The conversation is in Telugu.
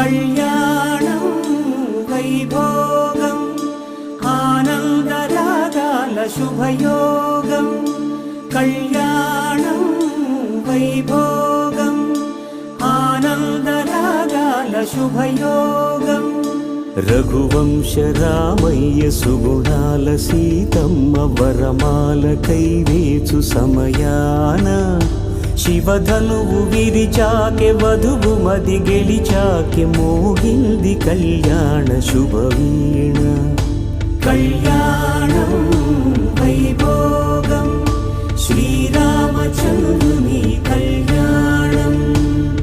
కళ్యాణం వైభోగం ఆనందరాగాల శుభయోగం కళ్యాణం వైభోగం ఆనందరాగాల శుభయోగం రఘువంశ రామయ్య సుగుణాల సీతమ్మ వరమాల కైవేచు సమయాన శివధనువు విరిచాకె వధువు మది గెలిచాకె మోగింది కళ్యాణ శుభవీణ కళ్యాణం వైభోగం శ్రీరామచంద్ర